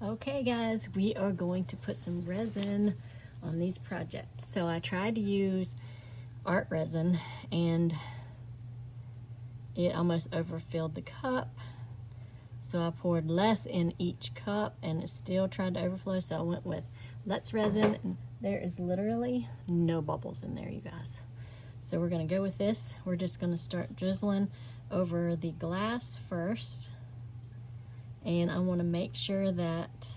Okay guys, we are going to put some resin on these projects. So I tried to use art resin and it almost overfilled the cup. So I poured less in each cup and it still tried to overflow. So I went with Let's Resin and there is literally no bubbles in there, you guys. So we're gonna go with this. We're just gonna start drizzling over the glass first. And I want to make sure that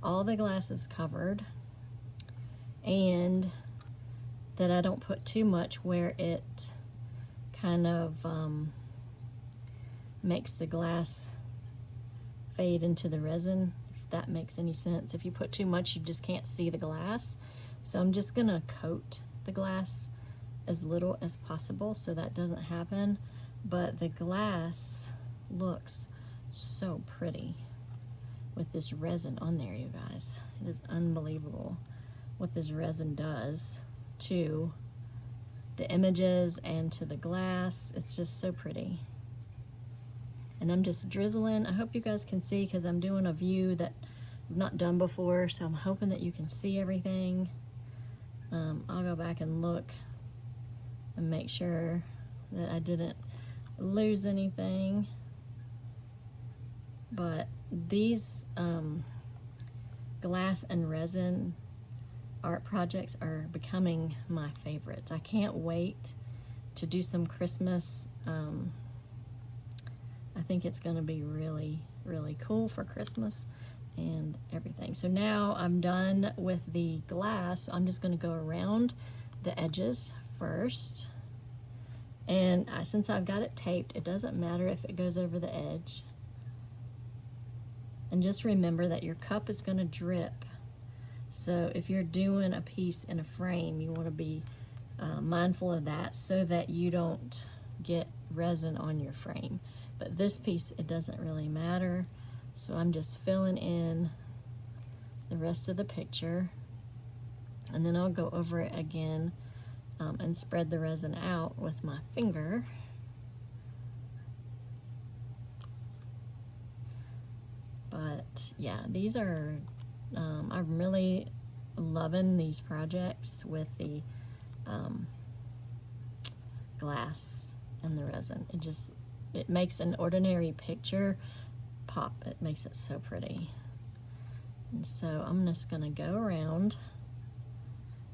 all the glass is covered and that I don't put too much where it kind of makes the glass fade into the resin, if that makes any sense. If you put too much, you just can't see the glass. So I'm just gonna coat the glass as little as possible so that doesn't happen. But the glass looks so pretty with this resin on there, you guys. It is unbelievable what this resin does to the images and to the glass. It's just so pretty. And I'm just drizzling. I hope you guys can see because I'm doing a view that I've not done before, so I'm hoping that you can see everything. I'll go back and look and make sure that I didn't lose anything. But these glass and resin art projects are becoming my favorites. I can't wait to do some Christmas. I think it's going to be really, really cool for Christmas and everything. So now I'm done with the glass. I'm just going to go around the edges first. And since I've got it taped, it doesn't matter if it goes over the edge. And just remember that your cup is going to drip. So if you're doing a piece in a frame, you want to be mindful of that so that you don't get resin on your frame. But this piece, it doesn't really matter. So I'm just filling in the rest of the picture. And then I'll go over it again and spread the resin out with my finger. But yeah, these are, I'm really loving these projects with the glass and the resin. It makes an ordinary picture pop. It makes it so pretty. And so I'm just gonna go around,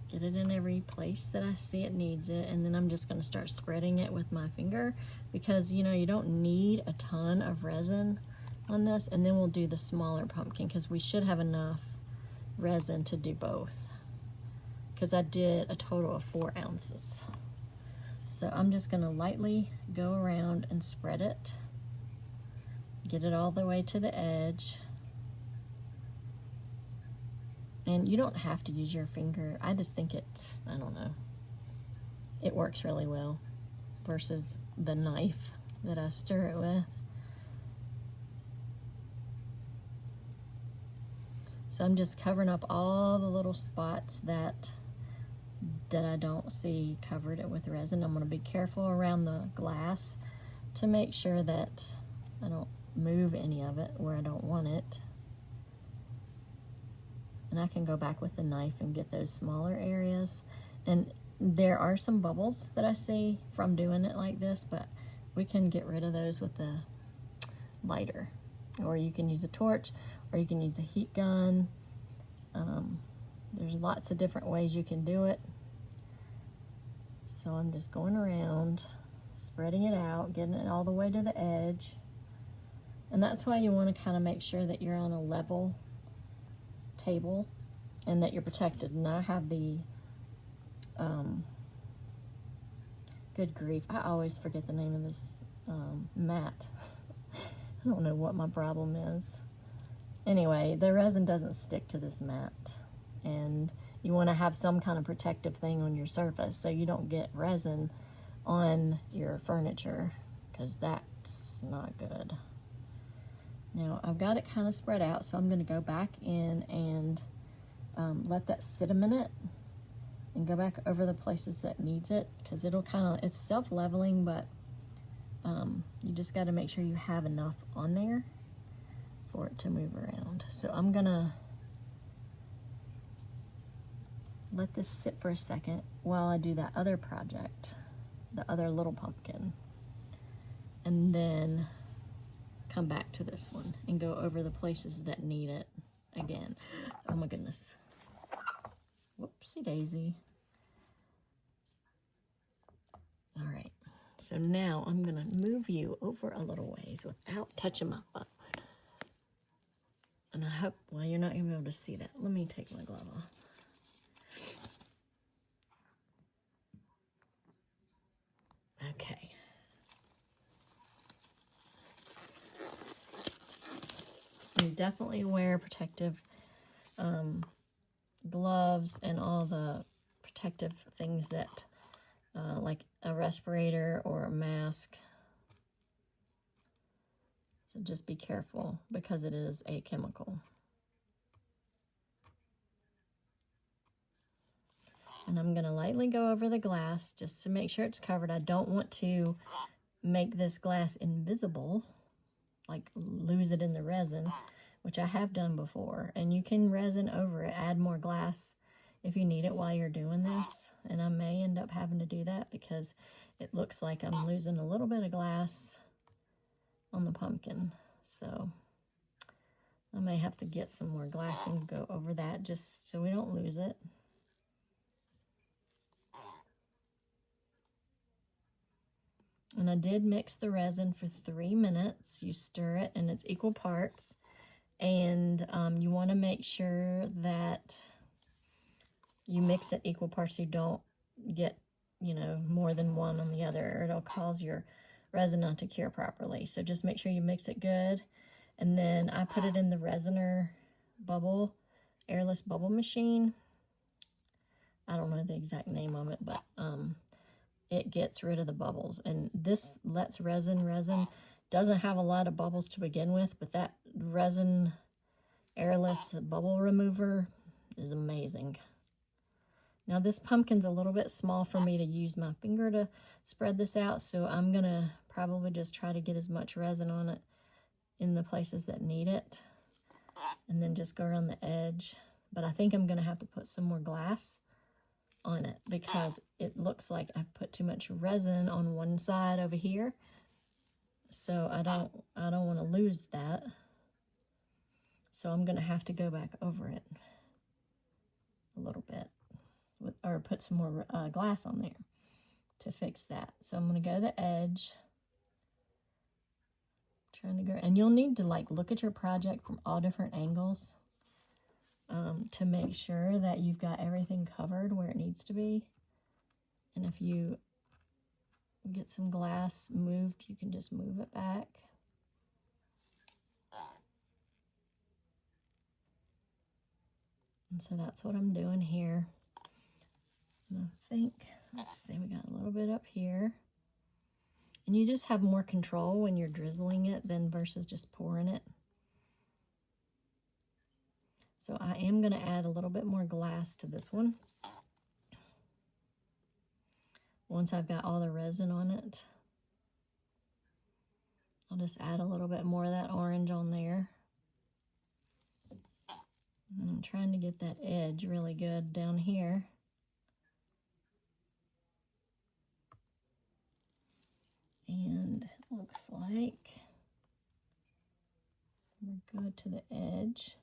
get it in every place that I see it needs it, and then I'm just gonna start spreading it with my finger because you don't need a ton of resin on this. And then we'll do the smaller pumpkin because we should have enough resin to do both, because I did a total of 4 ounces. So I'm just gonna lightly go around and spread it, get it all the way to the edge. And you don't have to use your finger. I just think I don't know, it works really well versus the knife that I stir it with. So I'm just covering up all the little spots that I don't see covered with resin. I'm gonna be careful around the glass to make sure that I don't move any of it where I don't want it. And I can go back with the knife and get those smaller areas. And there are some bubbles that I see from doing it like this, but we can get rid of those with the lighter. Or you can use a torch, or you can use a heat gun. There's lots of different ways you can do it. So I'm just going around, spreading it out, getting it all the way to the edge. And that's why you want to kind of make sure that you're on a level table and that you're protected. And I have the, good grief, I always forget the name of this mat. I don't know what my problem is. Anyway, the resin doesn't stick to this mat, and you want to have some kind of protective thing on your surface so you don't get resin on your furniture, because that's not good. Now I've got it kind of spread out, so I'm going to go back in and let that sit a minute and go back over the places that needs it, because it'll it's self-leveling, but you just got to make sure you have enough on there for it to move around. So I'm gonna let this sit for a second while I do that other project, the other little pumpkin, and then come back to this one and go over the places that need it again. Oh my goodness. Whoopsie daisy. All right, so now I'm gonna move you over a little ways without touching my butt. And I hope, well, you're not gonna be able to see that. Let me take my glove off. Okay. And definitely wear protective gloves and all the protective things that, like a respirator or a mask. So just be careful because it is a chemical. And I'm gonna lightly go over the glass just to make sure it's covered. I don't want to make this glass invisible, like lose it in the resin, which I have done before. And you can resin over it, add more glass if you need it while you're doing this. And I may end up having to do that because it looks like I'm losing a little bit of glass on the pumpkin. So I may have to get some more glass and go over that just so we don't lose it. And I did mix the resin for 3 minutes. You stir it and it's equal parts. And you want to make sure that you mix it equal parts so you don't get, you know, more than one on the other, or it'll cause your resin not to cure properly. So just make sure you mix it good. And then I put it in the resiner bubble, airless bubble machine. I don't know the exact name of it, but it gets rid of the bubbles. And this lets resin doesn't have a lot of bubbles to begin with, but that resin airless bubble remover is amazing. Now this pumpkin's a little bit small for me to use my finger to spread this out, so I'm gonna probably just try to get as much resin on it in the places that need it, and then just go around the edge. But I think I'm gonna have to put some more glass on it because it looks like I've put too much resin on one side over here. So I don't want to lose that. So I'm going to have to go back over it a little bit or put some more glass on there to fix that. So I'm going to go to the edge, trying to go, and you'll need to like look at your project from all different angles to make sure that you've got everything covered where it needs to be. And if you get some glass moved, you can just move it back. And so that's what I'm doing here. And I think, let's see, we got a little bit up here. And you just have more control when you're drizzling it than versus just pouring it. So I am going to add a little bit more glass to this one. Once I've got all the resin on it, I'll just add a little bit more of that orange on there. And I'm trying to get that edge really good down here. And it looks like we're good to the edge.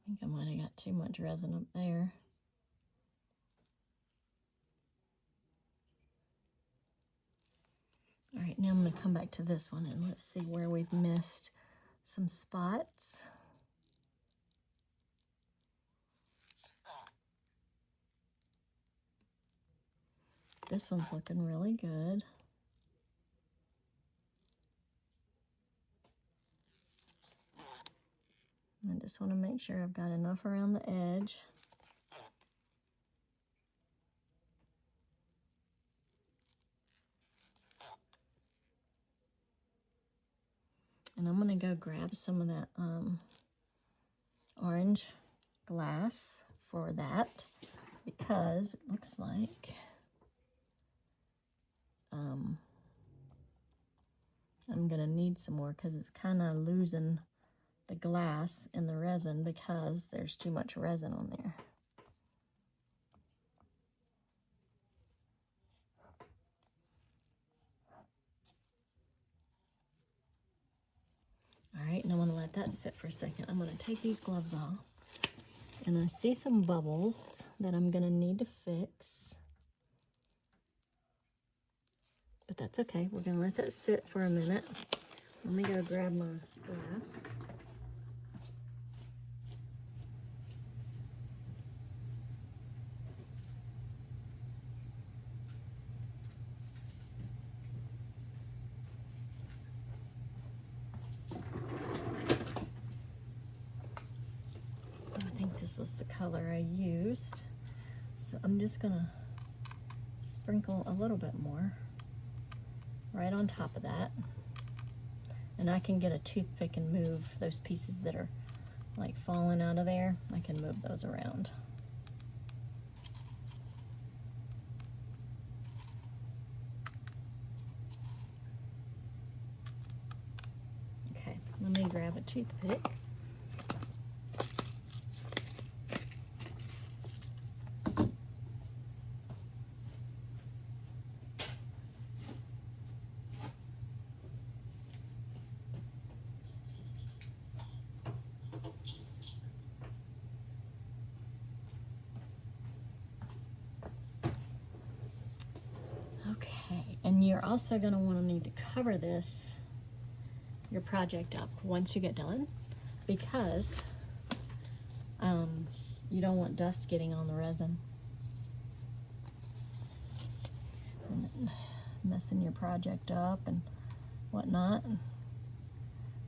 I think I might have got too much resin up there. All right, now I'm going to come back to this one and let's see where we've missed some spots. This one's looking really good. I just want to make sure I've got enough around the edge. And I'm going to go grab some of that orange glass for that because it looks like I'm gonna need some more because it's kind of losing the glass in the resin because there's too much resin on there. All right, and I'm gonna let that sit for a second. I'm gonna take these gloves off, and I see some bubbles that I'm gonna need to fix. But that's okay, we're gonna let that sit for a minute. Let me go grab my glass. I think this was the color I used. So I'm just gonna sprinkle a little bit more right on top of that. And I can get a toothpick and move those pieces that are like falling out of there. I can move those around. Okay, let me grab a toothpick. Okay, and you're also going to want to need to cover your project up once you get done, because you don't want dust getting on the resin and messing your project up and whatnot.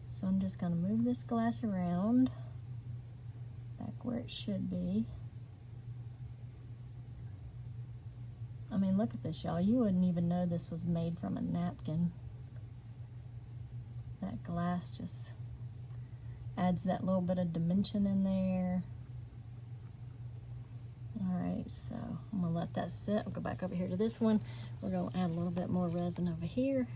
So I'm just going to move this glass around back where it should be. I mean, look at this, y'all. You wouldn't even know this was made from a napkin. That glass just adds that little bit of dimension in there. All right, so I'm gonna let that sit. I'll go back over here to this one. We're gonna add a little bit more resin over here.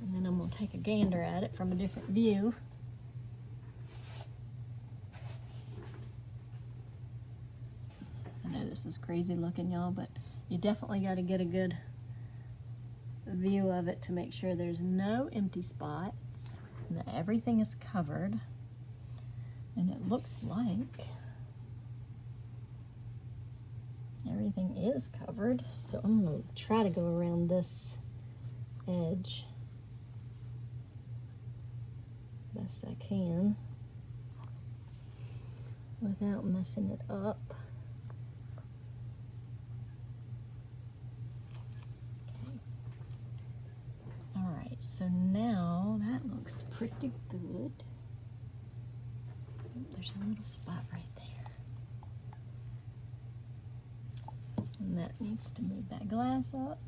And then I'm gonna take a gander at it from a different view. I know this is crazy looking, y'all, but you definitely got to get a good view of it to make sure there's no empty spots and that everything is covered. And it looks like everything is covered. So I'm going to try to go around this edge best I can without messing it up. So now that looks pretty good. There's a little spot right there. And that needs to move that glass up.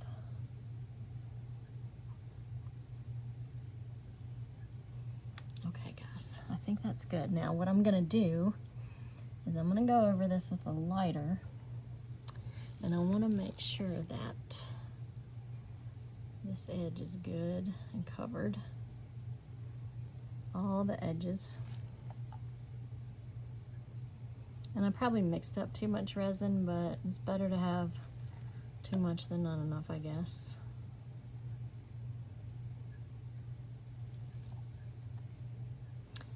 Okay, guys, I think that's good. Now what I'm gonna do is I'm gonna go over this with a lighter, and I wanna make sure that this edge is good and covered. All the edges. And I probably mixed up too much resin, but it's better to have too much than not enough, I guess.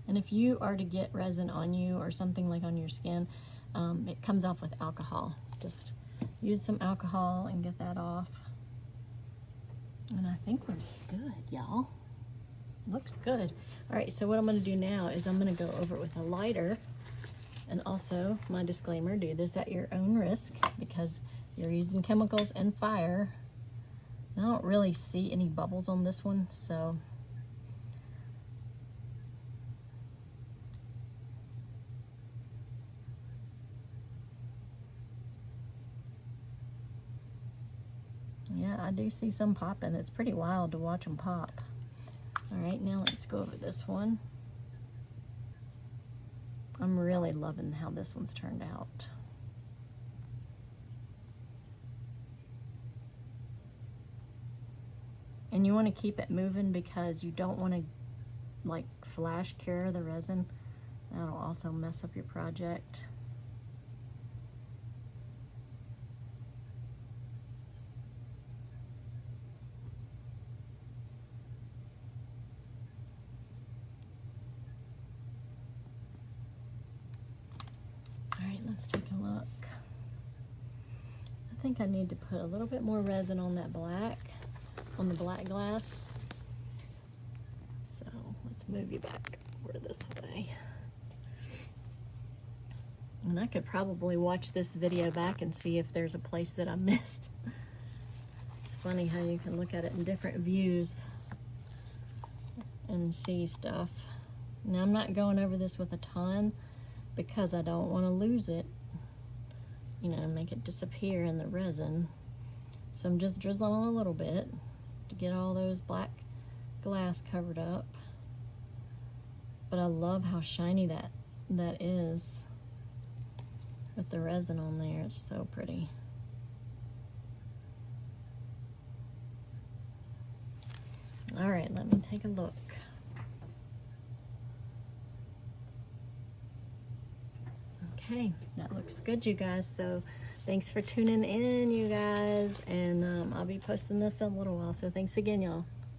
And if you are to get resin on you or something like on your skin, it comes off with alcohol. Just use some alcohol and get that off. And I think we're good, y'all. Looks good. All right, so what I'm gonna do now is I'm gonna go over it with a lighter. And also, my disclaimer, do this at your own risk because you're using chemicals and fire. And I don't really see any bubbles on this one, so. Yeah, I do see some popping. It's pretty wild to watch them pop. All right, now let's go over this one. I'm really loving how this one's turned out. And you want to keep it moving because you don't want to like flash cure the resin. That'll also mess up your project. All right, let's take a look. I think I need to put a little bit more resin on that black, on the black glass. So let's move you back over this way. And I could probably watch this video back and see if there's a place that I missed. It's funny how you can look at it in different views and see stuff. Now I'm not going over this with a ton because I don't want to lose it, you know, make it disappear in the resin. So I'm just drizzling on a little bit to get all those black glass covered up. But I love how shiny that is with the resin on there. It's so pretty. All right, let me take a look. Okay, that looks good, you guys. So thanks for tuning in, you guys, and I'll be posting this in a little while. So thanks again, y'all.